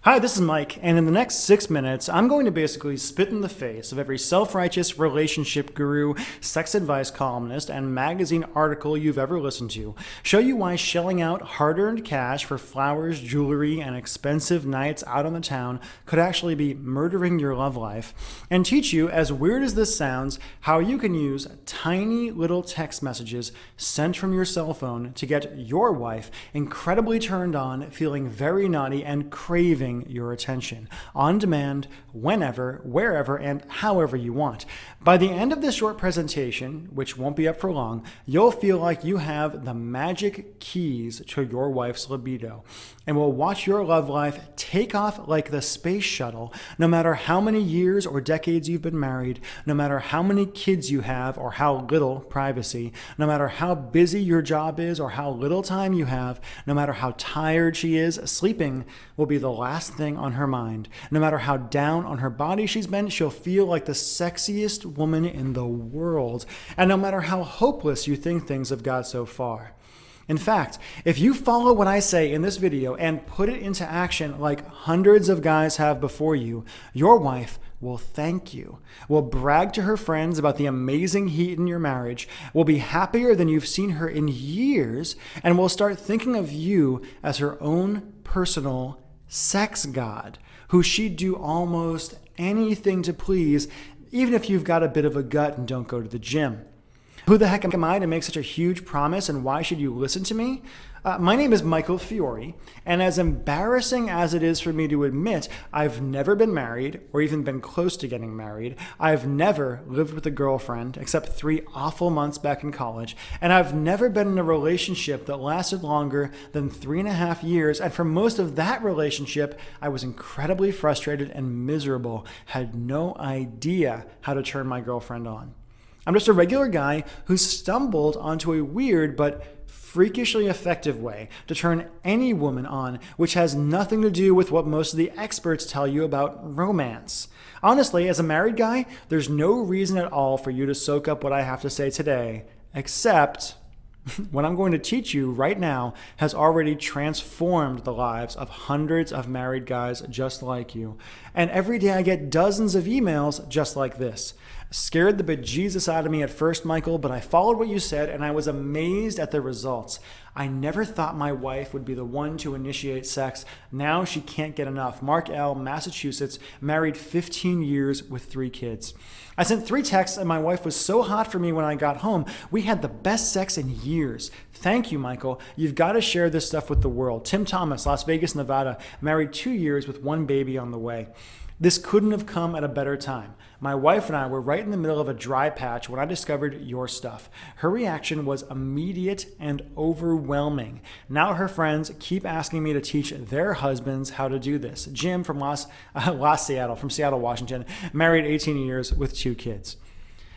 Hi, this is Mike, and in the next 6 minutes, I'm going to basically spit in the face of every self-righteous relationship guru, sex advice columnist, and magazine article you've ever listened to, show you why shelling out hard-earned cash for flowers, jewelry, and expensive nights out on the town could actually be murdering your love life, and teach you, as weird as this sounds, how you can use tiny little text messages sent from your cell phone to get your wife incredibly turned on, feeling very naughty, and craving your attention on demand, whenever, wherever, and however you want. By the end of this short presentation, which won't be up for long, you'll feel like you have the magic keys to your wife's libido and will watch your love life take off like the space shuttle, no matter how many years or decades you've been married, no matter how many kids you have or how little privacy, no matter how busy your job is or how little time you have, no matter how tired she is, sleeping will be the last thing on her mind. No matter how down on her body she's been, she'll feel like the sexiest woman in the world. And no matter how hopeless you think things have got so far. In fact, if you follow what I say in this video and put it into action like hundreds of guys have before you, your wife will thank you, will brag to her friends about the amazing heat in your marriage, will be happier than you've seen her in years, and will start thinking of you as her own personal sex god, who she'd do almost anything to please, even if you've got a bit of a gut and don't go to the gym. Who the heck am I to make such a huge promise, and why should you listen to me? My name is Michael Fiore, and as embarrassing as it is for me to admit, I've never been married or even been close to getting married. I've never lived with a girlfriend except 3 awful months back in college, and I've never been in a relationship that lasted longer than 3.5 years, and for most of that relationship, I was incredibly frustrated and miserable, had no idea how to turn my girlfriend on. I'm just a regular guy who stumbled onto a weird but freakishly effective way to turn any woman on, which has nothing to do with what most of the experts tell you about romance. Honestly, as a married guy, there's no reason at all for you to soak up what I have to say today, except what I'm going to teach you right now has already transformed the lives of hundreds of married guys just like you. And every day I get dozens of emails just like this. Scared the bejesus out of me at first, Michael, but I followed what you said and I was amazed at the results. I never thought my wife would be the one to initiate sex. Now she can't get enough. Mark L., Massachusetts, married 15 years with 3 kids. I sent 3 texts and my wife was so hot for me when I got home. We had the best sex in years. Thank you, Michael. You've got to share this stuff with the world. Tim Thomas, Las Vegas, Nevada, married 2 years with 1 baby on the way. This couldn't have come at a better time. My wife and I were right in the middle of a dry patch when I discovered your stuff. Her reaction was immediate and overwhelming. Now her friends keep asking me to teach their husbands how to do this. Jim from Seattle, Washington, married 18 years with 2 kids.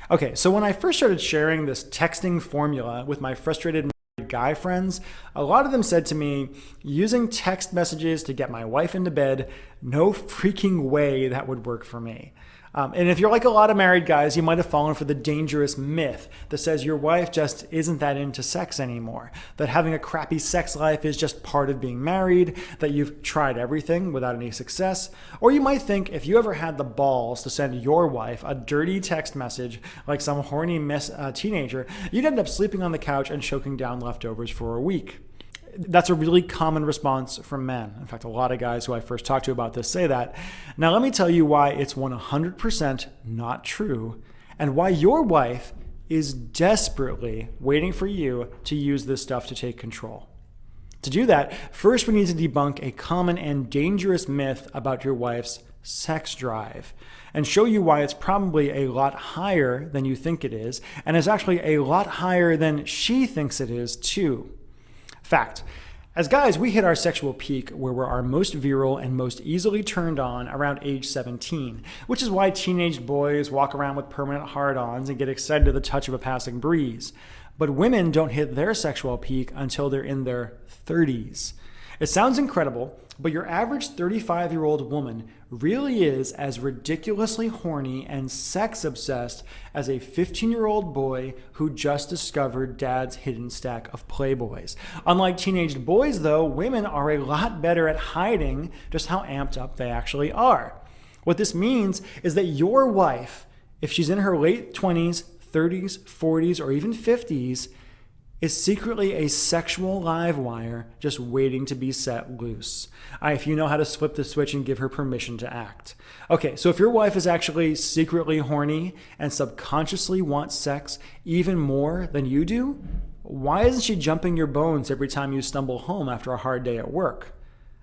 Okay, so when I first started sharing this texting formula with my frustrated guy friends, a lot of them said to me, using text messages to get my wife into bed, no freaking way that would work for me. And if you're like a lot of married guys, you might have fallen for the dangerous myth that says your wife just isn't that into sex anymore, that having a crappy sex life is just part of being married, that you've tried everything without any success. Or you might think if you ever had the balls to send your wife a dirty text message like some horny teenager, you'd end up sleeping on the couch and choking down leftovers for a week. That's a really common response from men. In fact, a lot of guys who I first talked to about this say that. Now, let me tell you why it's 100% not true and why your wife is desperately waiting for you to use this stuff to take control. To do that, first we need to debunk a common and dangerous myth about your wife's sex drive and show you why it's probably a lot higher than you think it is and is actually a lot higher than she thinks it is too. Fact. As guys, we hit our sexual peak where we're our most virile and most easily turned on around age 17, which is why teenage boys walk around with permanent hard-ons and get excited at the touch of a passing breeze. But women don't hit their sexual peak until they're in their 30s. It sounds incredible, but your average 35-year-old woman really is as ridiculously horny and sex obsessed as a 15-year-old boy who just discovered dad's hidden stack of Playboys. Unlike teenage boys, though, women are a lot better at hiding just how amped up they actually are. What this means is that your wife, if she's in her late 20s, 30s, 40s, or even 50s, is secretly a sexual live wire just waiting to be set loose. If you know how to flip the switch and give her permission to act. Okay, so if your wife is actually secretly horny and subconsciously wants sex even more than you do, why isn't she jumping your bones every time you stumble home after a hard day at work?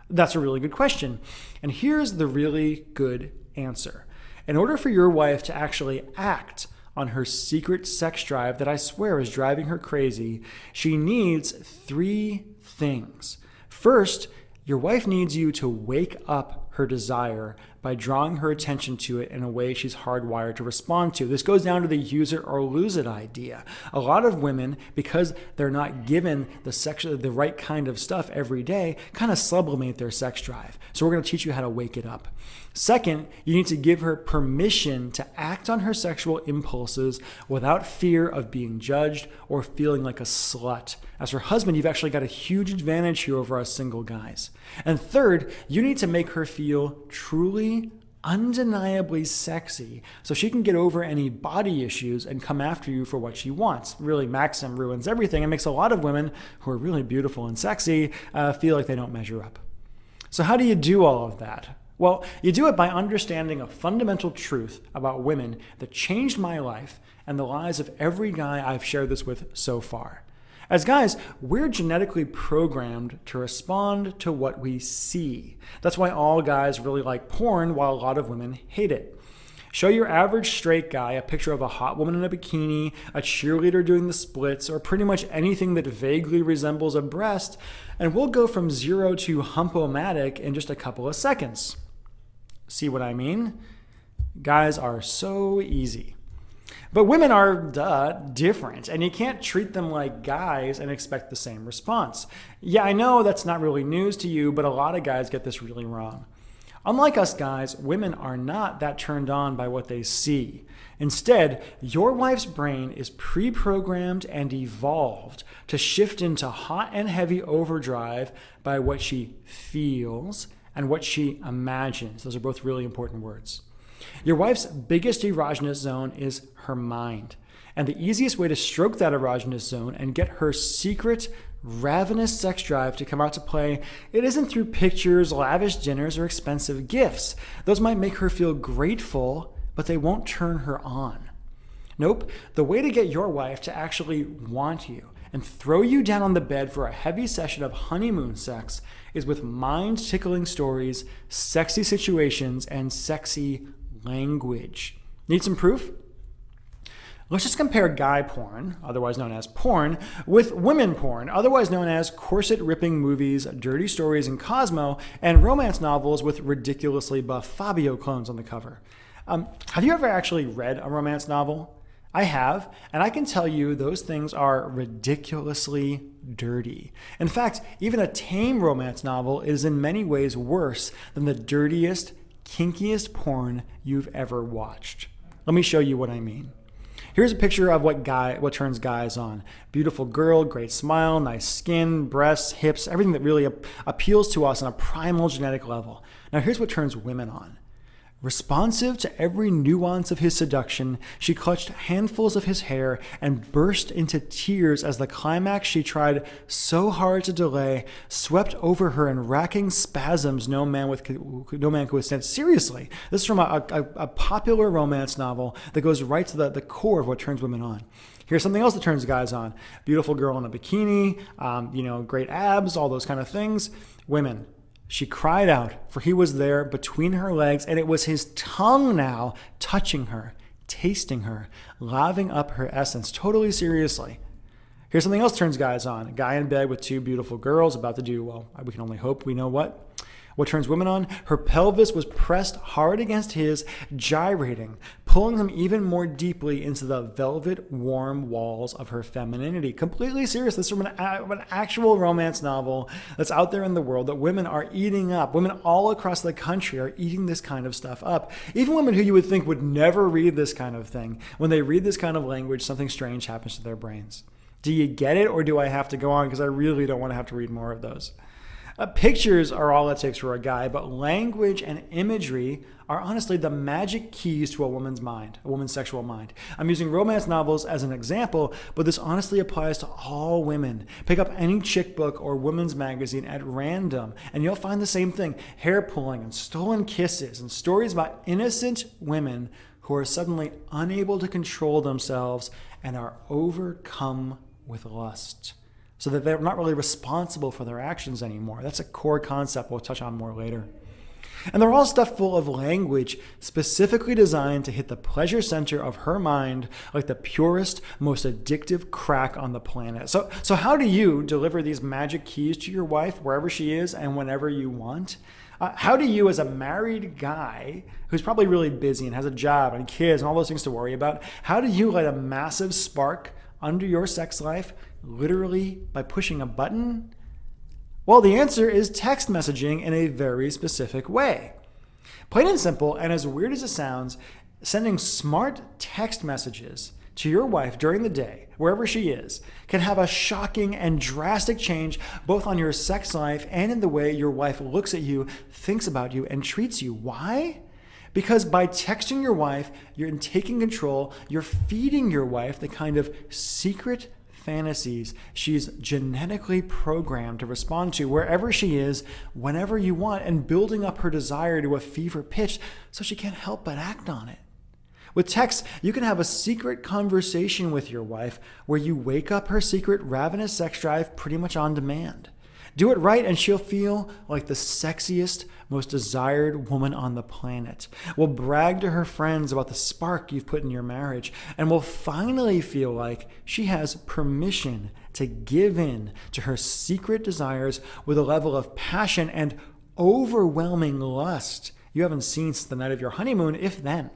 That's a really good question. And here's the really good answer. In order for your wife to actually act on her secret sex drive that I swear is driving her crazy, she needs 3 things. First, your wife needs you to wake up her desire by drawing her attention to it in a way she's hardwired to respond to. This goes down to the use it or lose it idea. A lot of women, because they're not given the right kind of stuff every day, kind of sublimate their sex drive. So we're going to teach you how to wake it up. Second, you need to give her permission to act on her sexual impulses without fear of being judged or feeling like a slut. As her husband, you've actually got a huge advantage here over us single guys. And third, you need to make her feel truly, undeniably sexy so she can get over any body issues and come after you for what she wants. Really, Maxim ruins everything and makes a lot of women who are really beautiful and sexy feel like they don't measure up. So how do you do all of that? Well, you do it by understanding a fundamental truth about women that changed my life and the lives of every guy I've shared this with so far. As guys, we're genetically programmed to respond to what we see. That's why all guys really like porn while a lot of women hate it. Show your average straight guy a picture of a hot woman in a bikini, a cheerleader doing the splits, or pretty much anything that vaguely resembles a breast, and we'll go from 0 to hump-o-matic in just a couple of seconds. See what I mean? Guys are so easy. But women are, different, and you can't treat them like guys and expect the same response. Yeah, I know that's not really news to you, but a lot of guys get this really wrong. Unlike us guys, women are not that turned on by what they see. Instead, your wife's brain is pre-programmed and evolved to shift into hot and heavy overdrive by what she feels and what she imagines. Those are both really important words. Your wife's biggest erogenous zone is her mind. And the easiest way to stroke that erogenous zone and get her secret, ravenous sex drive to come out to play, it isn't through pictures, lavish dinners, or expensive gifts. Those might make her feel grateful, but they won't turn her on. Nope, the way to get your wife to actually want you and throw you down on the bed for a heavy session of honeymoon sex is with mind-tickling stories, sexy situations, and sexy language. Need some proof? Let's just compare guy porn, otherwise known as porn, with women porn, otherwise known as corset-ripping movies, dirty stories in Cosmo, and romance novels with ridiculously buff Fabio clones on the cover. Have you ever actually read a romance novel? I have, and I can tell you those things are ridiculously dirty. In fact, even a tame romance novel is in many ways worse than the dirtiest, kinkiest porn you've ever watched. Let me show you what I mean. Here's a picture of what turns guys on. Beautiful girl, great smile, nice skin, breasts, hips, everything that really appeals to us on a primal genetic level. Now here's what turns women on. Responsive to every nuance of his seduction, she clutched handfuls of his hair and burst into tears as the climax she tried so hard to delay swept over her in racking spasms no man could withstand. Seriously, this is from a popular romance novel that goes right to the core of what turns women on. Here's something else that turns guys on. Beautiful girl in a bikini, great abs, all those kind of things. Women. She cried out, for he was there between her legs, and it was his tongue now touching her, tasting her, laving up her essence, totally seriously. Here's something else turns guys on. A guy in bed with 2 beautiful girls about to do, well, we can only hope we know what. What turns women on? Her pelvis was pressed hard against his, gyrating, pulling him even more deeply into the velvet, warm walls of her femininity. Completely serious. This is from an actual romance novel that's out there in the world that women are eating up. Women all across the country are eating this kind of stuff up. Even women who you would think would never read this kind of thing, when they read this kind of language, something strange happens to their brains. Do you get it, or do I have to go on? Because I really don't want to have to read more of those. Pictures are all it takes for a guy, but language and imagery are honestly the magic keys to a woman's mind, a woman's sexual mind. I'm using romance novels as an example, but this honestly applies to all women. Pick up any chick book or women's magazine at random, and you'll find the same thing: hair pulling and stolen kisses and stories about innocent women who are suddenly unable to control themselves and are overcome with lust, so that they're not really responsible for their actions anymore. That's a core concept we'll touch on more later. And they're all stuffed full of language specifically designed to hit the pleasure center of her mind like the purest, most addictive crack on the planet. So how do you deliver these magic keys to your wife wherever she is and whenever you want? How do you, as a married guy who's probably really busy and has a job and kids and all those things to worry about, how do you light a massive spark under your sex life literally by pushing a button? Well, the answer is text messaging in a very specific way. Plain and simple, and as weird as it sounds, sending smart text messages to your wife during the day, wherever she is, can have a shocking and drastic change both on your sex life and in the way your wife looks at you, thinks about you, and treats you. Why? Because by texting your wife, you're taking control, you're feeding your wife the kind of secret fantasies she's genetically programmed to respond to wherever she is, whenever you want, and building up her desire to a fever pitch so she can't help but act on it. With text, you can have a secret conversation with your wife where you wake up her secret ravenous sex drive pretty much on demand. Do it right and she'll feel like the sexiest, most desired woman on the planet. Will brag to her friends about the spark you've put in your marriage and will finally feel like she has permission to give in to her secret desires with a level of passion and overwhelming lust you haven't seen since the night of your honeymoon, if then.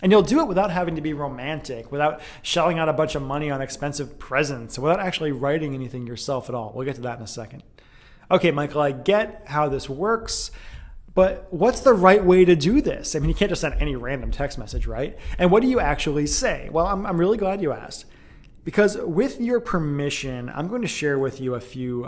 And you'll do it without having to be romantic, without shelling out a bunch of money on expensive presents, without actually writing anything yourself at all. We'll get to that in a second. Okay, Michael, I get how this works, but what's the right way to do this? I mean, you can't just send any random text message, right? And what do you actually say? Well, I'm really glad you asked, because with your permission, I'm going to share with you a few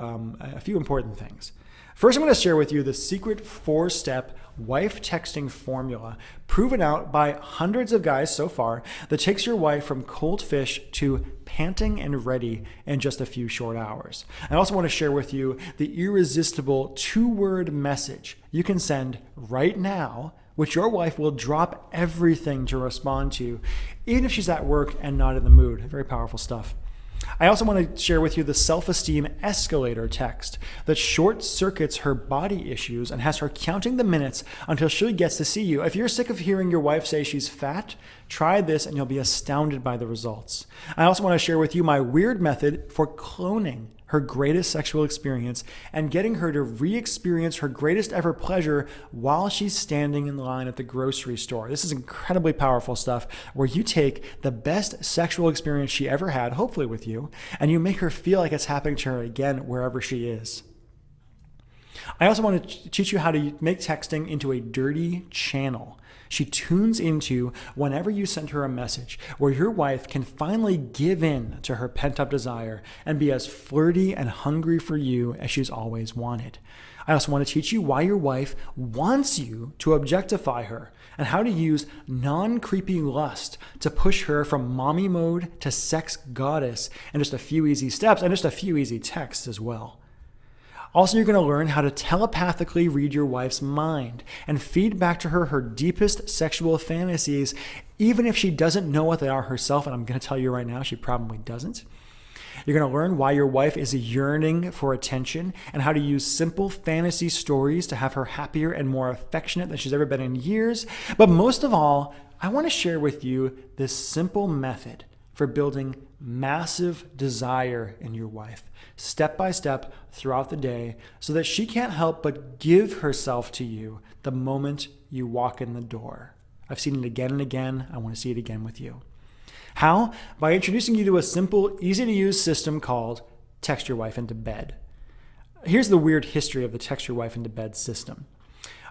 important things. First, I'm going to share with you the secret 4-step wife texting formula proven out by hundreds of guys so far that takes your wife from cold fish to panting and ready in just a few short hours. I also want to share with you the irresistible 2-word message you can send right now, which your wife will drop everything to respond to, even if she's at work and not in the mood. Very powerful stuff. I also want to share with you the self-esteem escalator text that short circuits her body issues and has her counting the minutes until she gets to see you. If you're sick of hearing your wife say she's fat, try this and you'll be astounded by the results. I also want to share with you my weird method for cloning her greatest sexual experience and getting her to re-experience her greatest ever pleasure while she's standing in line at the grocery store. This is incredibly powerful stuff where you take the best sexual experience she ever had, hopefully with you, and you make her feel like it's happening to her again wherever she is. I also want to teach you how to make texting into a dirty channel she tunes into whenever you send her a message, where your wife can finally give in to her pent-up desire and be as flirty and hungry for you as she's always wanted. I also want to teach you why your wife wants you to objectify her and how to use non-creepy lust to push her from mommy mode to sex goddess in just a few easy steps and just a few easy texts as well. Also, you're going to learn how to telepathically read your wife's mind and feed back to her deepest sexual fantasies, even if she doesn't know what they are herself, and I'm going to tell you right now, she probably doesn't. You're going to learn why your wife is yearning for attention and how to use simple fantasy stories to have her happier and more affectionate than she's ever been in years. But most of all, I want to share with you this simple method for building massive desire in your wife, step by step throughout the day, so that she can't help but give herself to you the moment you walk in the door. I've seen it again and again. I want to see it again with you. How? By introducing you to a simple, easy-to-use system called Text Your Wife into Bed. Here's the weird history of the Text Your Wife into Bed system.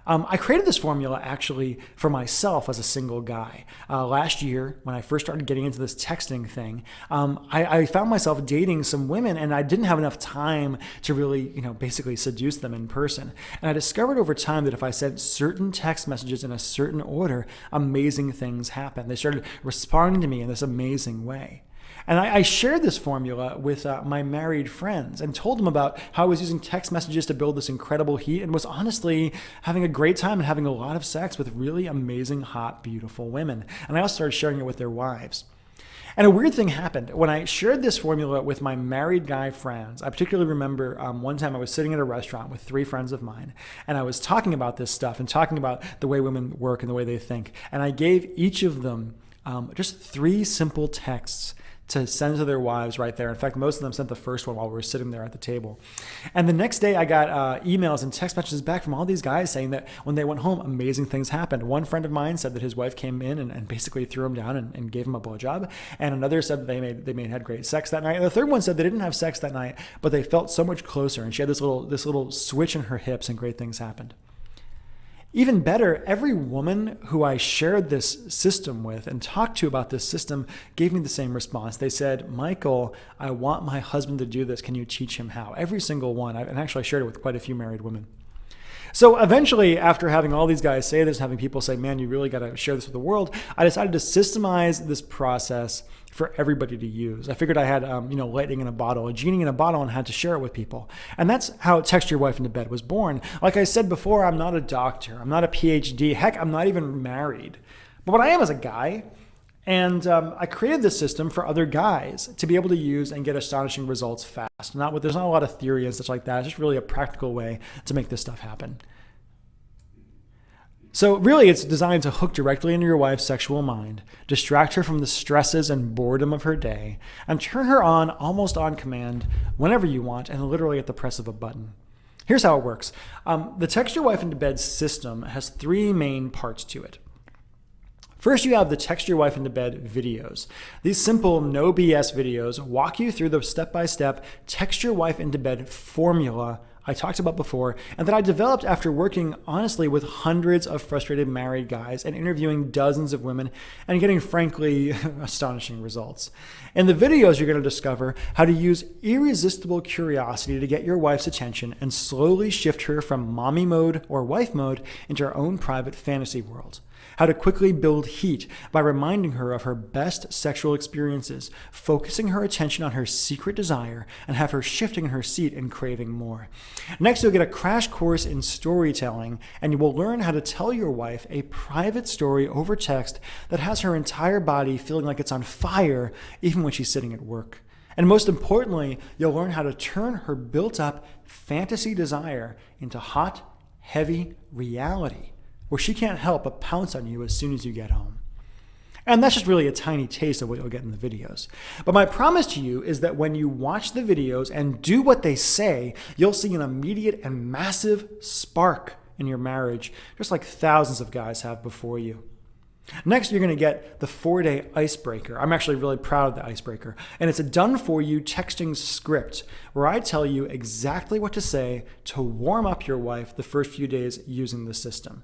I created this formula actually for myself as a single guy. Last year, when I first started getting into this texting thing, I found myself dating some women, and I didn't have enough time to really, basically seduce them in person. And I discovered over time that if I sent certain text messages in a certain order, amazing things happened. They started responding to me in this amazing way. And I shared this formula with my married friends and told them about how I was using text messages to build this incredible heat and was honestly having a great time and having a lot of sex with really amazing, hot, beautiful women. And I also started sharing it with their wives. And a weird thing happened. When I shared this formula with my married guy friends, I particularly remember one time I was sitting at a restaurant with 3 friends of mine, and I was talking about this stuff and talking about the way women work and the way they think. And I gave each of them just 3 simple texts to send to their wives right there. In fact, most of them sent the first one while we were sitting there at the table. And the next day I got emails and text messages back from all these guys saying that when they went home, amazing things happened. One friend of mine said that his wife came in and basically threw him down and gave him a blowjob. And another said that they had great sex that night. And the third one said they didn't have sex that night, but they felt so much closer. And she had this little switch in her hips and great things happened. Even better, every woman who I shared this system with and talked to about this system gave me the same response. They said, Michael, I want my husband to do this. Can you teach him how? Every single one. And actually I shared it with quite a few married women. So eventually, after having all these guys say this, having people say, man, you really got to share this with the world, I decided to systemize this process for everybody to use. I figured I had, lightning in a bottle, a genie in a bottle, and had to share it with people. And that's how Text Your Wife into Bed was born. Like I said before, I'm not a doctor. I'm not a PhD. Heck, I'm not even married. But what I am is a guy. And I created this system for other guys to be able to use and get astonishing results fast. There's not a lot of theory and such like that. It's just really a practical way to make this stuff happen. So really, it's designed to hook directly into your wife's sexual mind, distract her from the stresses and boredom of her day, and turn her on almost on command whenever you want and literally at the press of a button. Here's how it works. The Text Your Wife into Bed system has 3 main parts to it. First, you have the Text Your Wife into Bed videos. These simple, no BS videos walk you through the step-by-step Text Your Wife into Bed formula I talked about before, and that I developed after working honestly with hundreds of frustrated married guys and interviewing dozens of women and getting frankly astonishing results. In the videos, you're going to discover how to use irresistible curiosity to get your wife's attention and slowly shift her from mommy mode or wife mode into her own private fantasy world. How to quickly build heat by reminding her of her best sexual experiences, focusing her attention on her secret desire, and have her shifting in her seat and craving more. Next, you'll get a crash course in storytelling, and you will learn how to tell your wife a private story over text that has her entire body feeling like it's on fire, even when she's sitting at work. And most importantly, you'll learn how to turn her built-up fantasy desire into hot, heavy reality, where she can't help but pounce on you as soon as you get home. And that's just really a tiny taste of what you'll get in the videos. But my promise to you is that when you watch the videos and do what they say, you'll see an immediate and massive spark in your marriage, just like thousands of guys have before you. Next, you're going to get the 4-day icebreaker. I'm actually really proud of the icebreaker. And it's a done-for-you texting script where I tell you exactly what to say to warm up your wife the first few days using the system.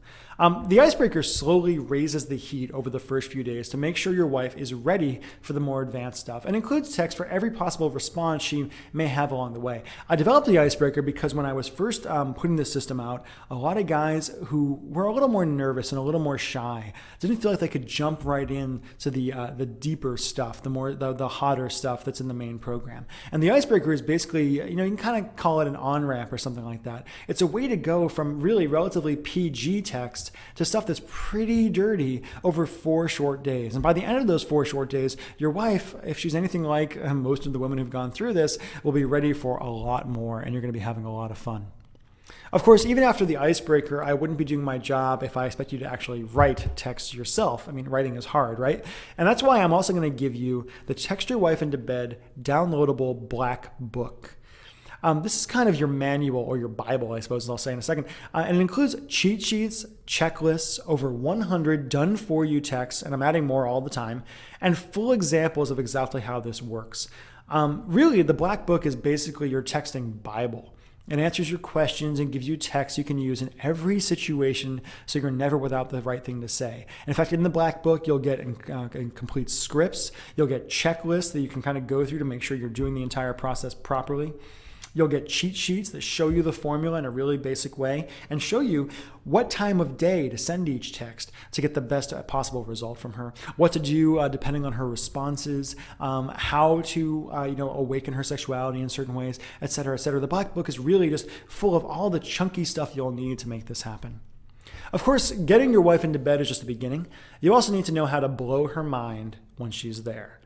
The icebreaker slowly raises the heat over the first few days to make sure your wife is ready for the more advanced stuff and includes text for every possible response she may have along the way. I developed the icebreaker because when I was first putting this system out, a lot of guys who were a little more nervous and a little more shy didn't feel like they could jump right in to the deeper stuff, the hotter stuff that's in the main program. And the icebreaker is basically, you can kind of call it an on-ramp or something like that. It's a way to go from really relatively PG text to stuff that's pretty dirty over 4 short days. And by the end of those 4 short days, your wife, if she's anything like most of the women who've gone through this, will be ready for a lot more, and you're going to be having a lot of fun. Of course, even after the icebreaker, I wouldn't be doing my job if I expect you to actually write text yourself. I mean, writing is hard, right? And that's why I'm also going to give you the Text Your Wife into Bed downloadable black book. This is kind of your manual or your Bible, I suppose, as I'll say in a second. And it includes cheat sheets, checklists, over 100 done-for-you texts, and I'm adding more all the time, and full examples of exactly how this works. Really, the black book is basically your texting Bible. It answers your questions and gives you text you can use in every situation so you're never without the right thing to say. In fact, in the black book, you'll get complete scripts. You'll get checklists that you can kind of go through to make sure you're doing the entire process properly. You'll get cheat sheets that show you the formula in a really basic way and show you what time of day to send each text to get the best possible result from her, what to do depending on her responses, how to awaken her sexuality in certain ways, etc., etc. The black book is really just full of all the chunky stuff you'll need to make this happen. Of course, getting your wife into bed is just the beginning. You also need to know how to blow her mind when she's there,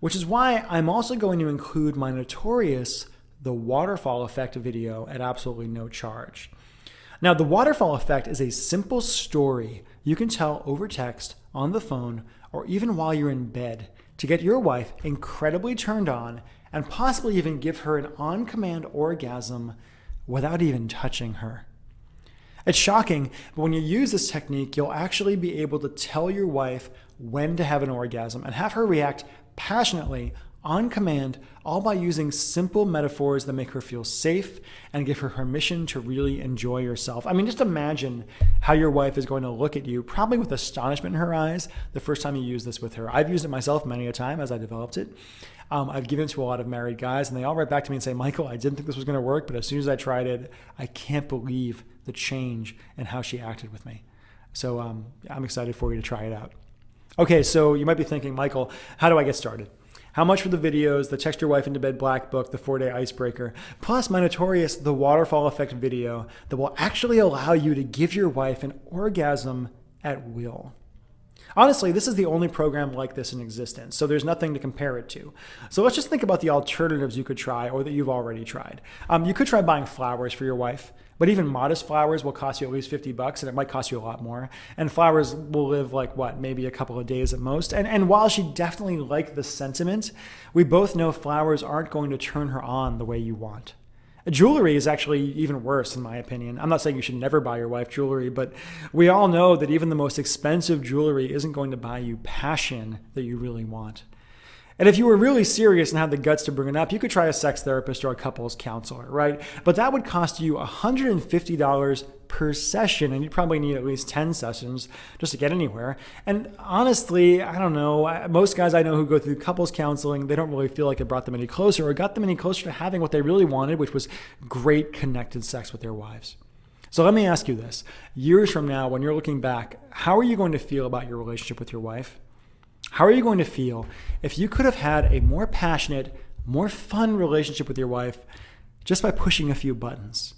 which is why I'm also going to include my notorious The Waterfall Effect video at absolutely no charge. Now, the waterfall effect is a simple story you can tell over text, on the phone, or even while you're in bed to get your wife incredibly turned on and possibly even give her an on-command orgasm without even touching her. It's shocking, but when you use this technique, you'll actually be able to tell your wife when to have an orgasm and have her react passionately on command, all by using simple metaphors that make her feel safe and give her permission to really enjoy herself. I mean, just imagine how your wife is going to look at you, probably with astonishment in her eyes, the first time you use this with her. I've used it myself many a time as I developed it. I've given it to a lot of married guys, and they all write back to me and say, Michael, I didn't think this was going to work, but as soon as I tried it, I can't believe the change in how she acted with me. So I'm excited for you to try it out. Okay, so you might be thinking, Michael, how do I get started? How much for the videos, the Text Your Wife into Bed Black Book, the 4-Day Icebreaker, plus my notorious The Waterfall Effect video that will actually allow you to give your wife an orgasm at will? Honestly, this is the only program like this in existence, so there's nothing to compare it to. So let's just think about the alternatives you could try or that you've already tried. You could try buying flowers for your wife, but even modest flowers will cost you at least $50, and it might cost you a lot more. And flowers will live like, maybe a couple of days at most. And while she definitely liked the sentiment, we both know flowers aren't going to turn her on the way you want. Jewelry is actually even worse, in my opinion. I'm not saying you should never buy your wife jewelry, but we all know that even the most expensive jewelry isn't going to buy you passion that you really want. And if you were really serious and had the guts to bring it up, you could try a sex therapist or a couples counselor, right? But that would cost you $150 per session, and you'd probably need at least 10 sessions just to get anywhere. And honestly, I don't know, most guys I know who go through couples counseling, they don't really feel like it brought them any closer or got them any closer to having what they really wanted, which was great connected sex with their wives. So let me ask you this. Years from now, when you're looking back, how are you going to feel about your relationship with your wife? How are you going to feel if you could have had a more passionate, more fun relationship with your wife just by pushing a few buttons?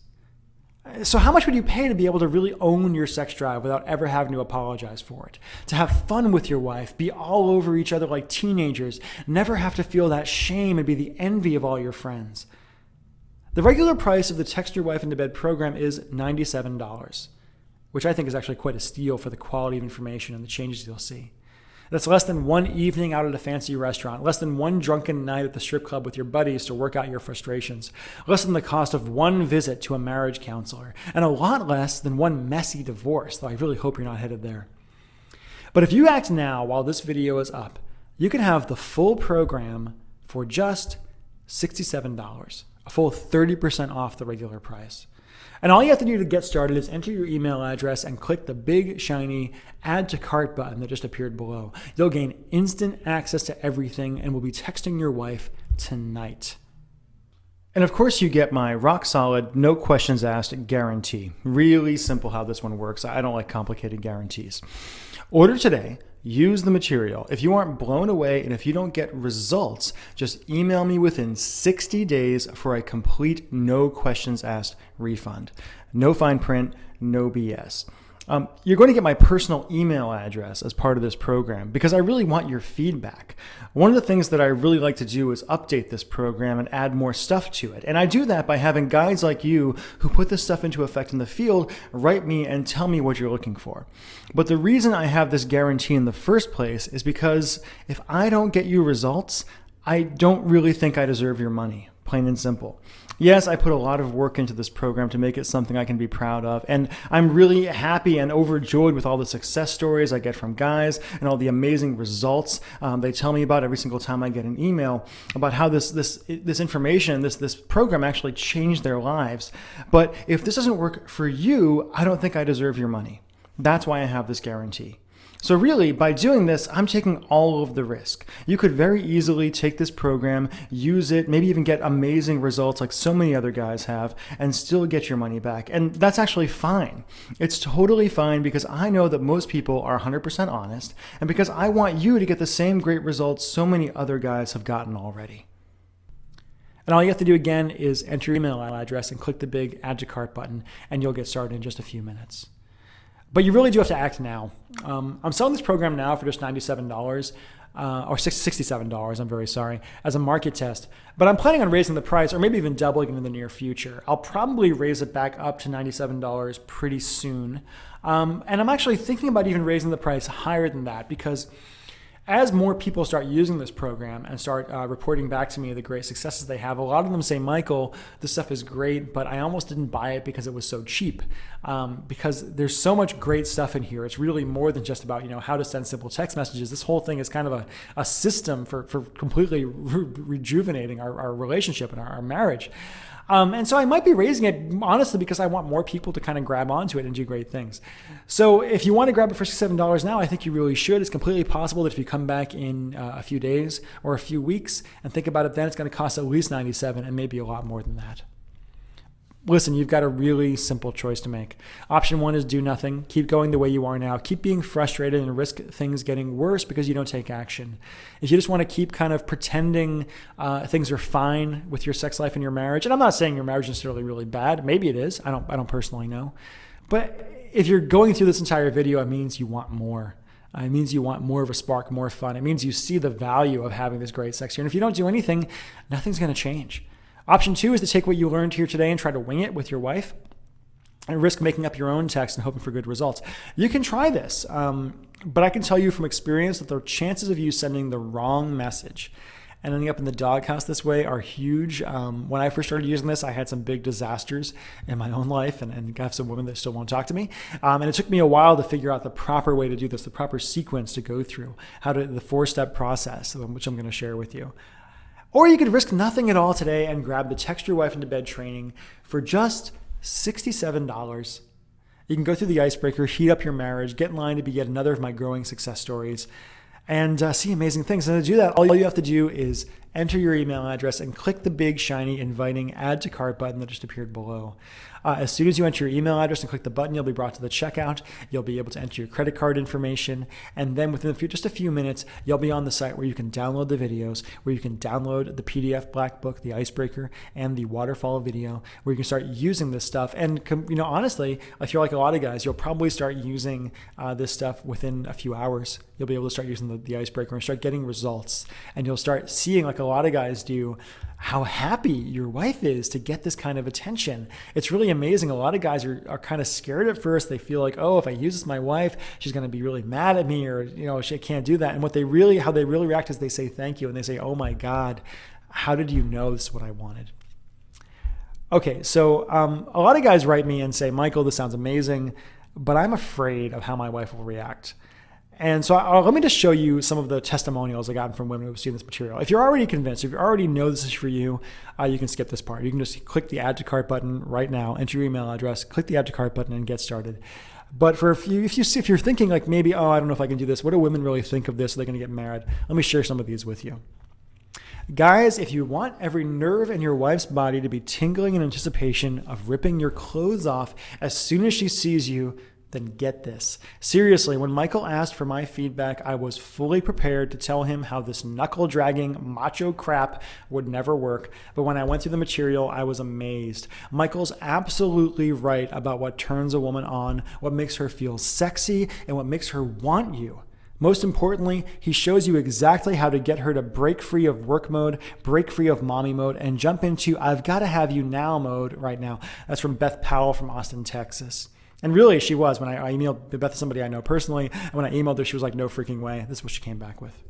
So how much would you pay to be able to really own your sex drive without ever having to apologize for it? To have fun with your wife, be all over each other like teenagers, never have to feel that shame and be the envy of all your friends. The regular price of the Text Your Wife into Bed program is $97, which I think is actually quite a steal for the quality of information and the changes you'll see. That's less than one evening out at a fancy restaurant, less than one drunken night at the strip club with your buddies to work out your frustrations, less than the cost of one visit to a marriage counselor, and a lot less than one messy divorce, though I really hope you're not headed there. But if you act now while this video is up, you can have the full program for just $67, a full 30% off the regular price. And all you have to do to get started is enter your email address and click the big, shiny Add to Cart button that just appeared below. You'll gain instant access to everything and will be texting your wife tonight. And of course, you get my rock-solid, no questions asked guarantee. Really simple how this one works. I don't like complicated guarantees. Order today. Use the material. If you aren't blown away and if you don't get results, just email me within 60 days for a complete no questions asked refund. No fine print, no BS. You're going to get my personal email address as part of this program because I really want your feedback. One of the things that I really like to do is update this program and add more stuff to it. And I do that by having guides like you who put this stuff into effect in the field write me and tell me what you're looking for. But the reason I have this guarantee in the first place is because if I don't get you results, I don't really think I deserve your money, plain and simple. Yes, I put a lot of work into this program to make it something I can be proud of. And I'm really happy and overjoyed with all the success stories I get from guys and all the amazing results they tell me about every single time I get an email about how this information, this program actually changed their lives. But if this doesn't work for you, I don't think I deserve your money. That's why I have this guarantee. So really, by doing this, I'm taking all of the risk. You could very easily take this program, use it, maybe even get amazing results like so many other guys have, and still get your money back. And that's actually fine. It's totally fine because I know that most people are 100% honest, and because I want you to get the same great results so many other guys have gotten already. And all you have to do again is enter your email address and click the big Add to Cart button, and you'll get started in just a few minutes. But you really do have to act now. I'm selling this program now for just $97 or $67, I'm very sorry, as a market test. But I'm planning on raising the price or maybe even doubling it in the near future. I'll probably raise it back up to $97 pretty soon. And I'm actually thinking about even raising the price higher than that because as more people start using this program and start reporting back to me the great successes they have, a lot of them say, Michael, this stuff is great, but I almost didn't buy it because it was so cheap. Because there's so much great stuff in here. It's really more than just about how to send simple text messages. This whole thing is kind of a system for completely rejuvenating our relationship and our marriage. And so I might be raising it, honestly, because I want more people to kind of grab onto it and do great things. So if you want to grab it for $67 now, I think you really should. It's completely possible that if you come back in a few days or a few weeks and think about it then, it's going to cost at least $97 and maybe a lot more than that. Listen, you've got a really simple choice to make. Option one is do nothing. Keep going the way you are now. Keep being frustrated and risk things getting worse because you don't take action. If you just want to keep kind of pretending things are fine with your sex life and your marriage, and I'm not saying your marriage is necessarily really bad. Maybe it is. I don't personally know. But if you're going through this entire video, it means you want more. It means you want more of a spark, more fun. It means you see the value of having this great sex here. And if you don't do anything, nothing's going to change. Option two is to take what you learned here today and try to wing it with your wife and risk making up your own text and hoping for good results. You can try this, but I can tell you from experience that the chances of you sending the wrong message and ending up in the doghouse this way are huge. When I first started using this, I had some big disasters in my own life and I have some women that still won't talk to me. And it took me a while to figure out the proper way to do this, the proper sequence to go through, the 4-step process, which I'm going to share with you. Or you could risk nothing at all today and grab the Text Your Wife Into Bed training for just $67. You can go through the icebreaker, heat up your marriage, get in line to be yet another of my growing success stories, and see amazing things. And to do that, all you have to do is enter your email address and click the big, shiny, inviting Add to Cart button that just appeared below. As soon as you enter your email address and click the button, you'll be brought to the checkout. You'll be able to enter your credit card information. And then within just a few minutes, you'll be on the site where you can download the videos, where you can download the PDF Black Book, the icebreaker, and the waterfall video, where you can start using this stuff. And honestly, if you're like a lot of guys, you'll probably start using this stuff within a few hours. You'll be able to start using the icebreaker and start getting results. And you'll start seeing, like a lot of guys do, how happy your wife is to get this kind of attention. It's really amazing. A lot of guys are kind of scared at first. They feel like, oh, if I use this with my wife, she's going to be really mad at me, or she can't do that. And how they really react is they say thank you and they say, oh my God, how did you know this is what I wanted? Okay, so a lot of guys write me and say, Michael, this sounds amazing, but I'm afraid of how my wife will react. And so let me just show you some of the testimonials I got from women who've seen this material. If you're already convinced, if you already know this is for you, you can skip this part. You can just click the Add to Cart button right now, enter your email address, click the Add to Cart button, and get started. But if you're thinking like maybe, oh, I don't know if I can do this, what do women really think of this? Are they going to get mad? Let me share some of these with you. Guys, if you want every nerve in your wife's body to be tingling in anticipation of ripping your clothes off as soon as she sees you, then get this. Seriously, when Michael asked for my feedback, I was fully prepared to tell him how this knuckle-dragging macho crap would never work. But when I went through the material, I was amazed. Michael's absolutely right about what turns a woman on, what makes her feel sexy, and what makes her want you. Most importantly, he shows you exactly how to get her to break free of work mode, break free of mommy mode, and jump into I've got to have you now mode right now. That's from Beth Powell from Austin, Texas. And really, she was. When I emailed Beth, somebody I know personally, and when I emailed her, she was like, no freaking way. This is what she came back with.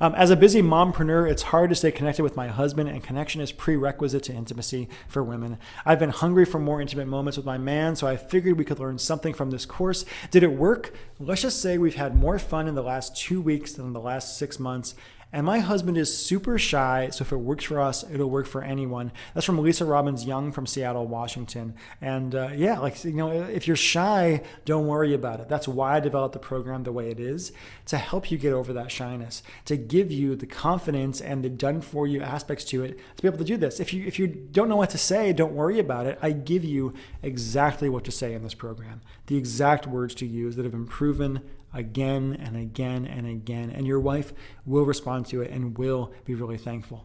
As a busy mompreneur, it's hard to stay connected with my husband, and connection is prerequisite to intimacy for women. I've been hungry for more intimate moments with my man, so I figured we could learn something from this course. Did it work? Let's just say we've had more fun in the last 2 weeks than in the last 6 months. And my husband is super shy, so if it works for us, it'll work for anyone. That's from Lisa Robbins Young from Seattle, Washington. And if you're shy, don't worry about it. That's why I developed the program the way it is, to help you get over that shyness, to give you the confidence and the done-for-you aspects to it to be able to do this. If you don't know what to say, don't worry about it. I give you exactly what to say in this program, the exact words to use that have been proven again and again and again, and your wife will respond to it and will be really thankful.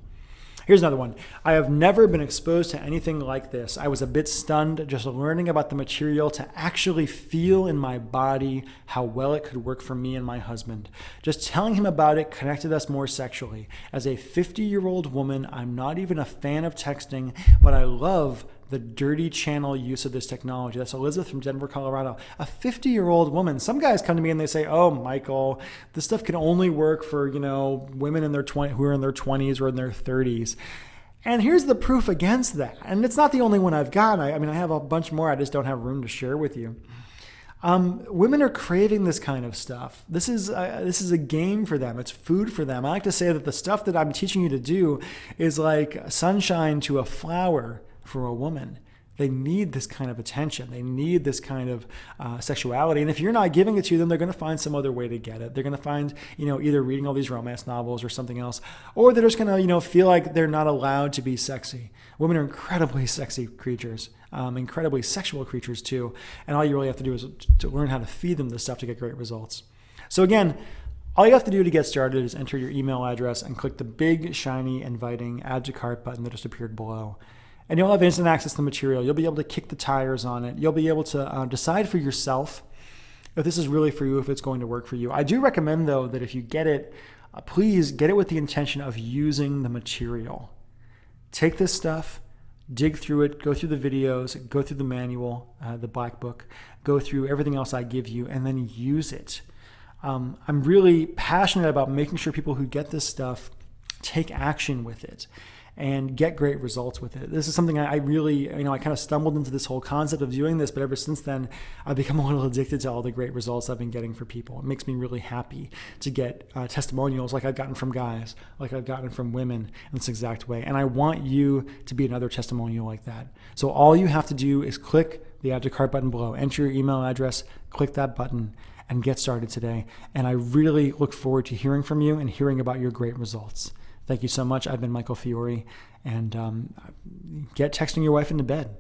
Here's another one. I have never been exposed to anything like this. I was a bit stunned just learning about the material to actually feel in my body how well it could work for me and my husband. Just telling him about it connected us more sexually. As a 50-year-old woman, I'm not even a fan of texting, but I love the dirty channel use of this technology. That's Elizabeth from Denver, Colorado. A 50-year-old woman. Some guys come to me and they say, oh, Michael, this stuff can only work for, women in their who are in their 20s or in their 30s. And here's the proof against that. And it's not the only one I've got. I have a bunch more. I just don't have room to share with you. Women are craving this kind of stuff. This is a game for them. It's food for them. I like to say that the stuff that I'm teaching you to do is like sunshine to a flower for a woman. They need this kind of attention. They need this kind of sexuality. And if you're not giving it to them, they're going to find some other way to get it. They're going to find, either reading all these romance novels or something else, or they're just going to, feel like they're not allowed to be sexy. Women are incredibly sexy creatures, incredibly sexual creatures too. And all you really have to do is to learn how to feed them this stuff to get great results. So again, all you have to do to get started is enter your email address and click the big, shiny, inviting add to cart button that just appeared below. And you'll have instant access to the material. You'll be able to kick the tires on it. You'll be able to decide for yourself if this is really for you, if it's going to work for you. I do recommend, though, that if you get it, please get it with the intention of using the material. Take this stuff, dig through it, go through the videos, go through the manual, the black book, go through everything else I give you, and then use it. I'm really passionate about making sure people who get this stuff take action with it and get great results with it. This is something I really, I kind of stumbled into this whole concept of doing this, but ever since then, I've become a little addicted to all the great results I've been getting for people. It makes me really happy to get testimonials like I've gotten from guys, like I've gotten from women in this exact way. And I want you to be another testimonial like that. So all you have to do is click the add to cart button below, enter your email address, click that button, and get started today. And I really look forward to hearing from you and hearing about your great results. Thank you so much. I've been Michael Fiore, and get texting your wife into bed.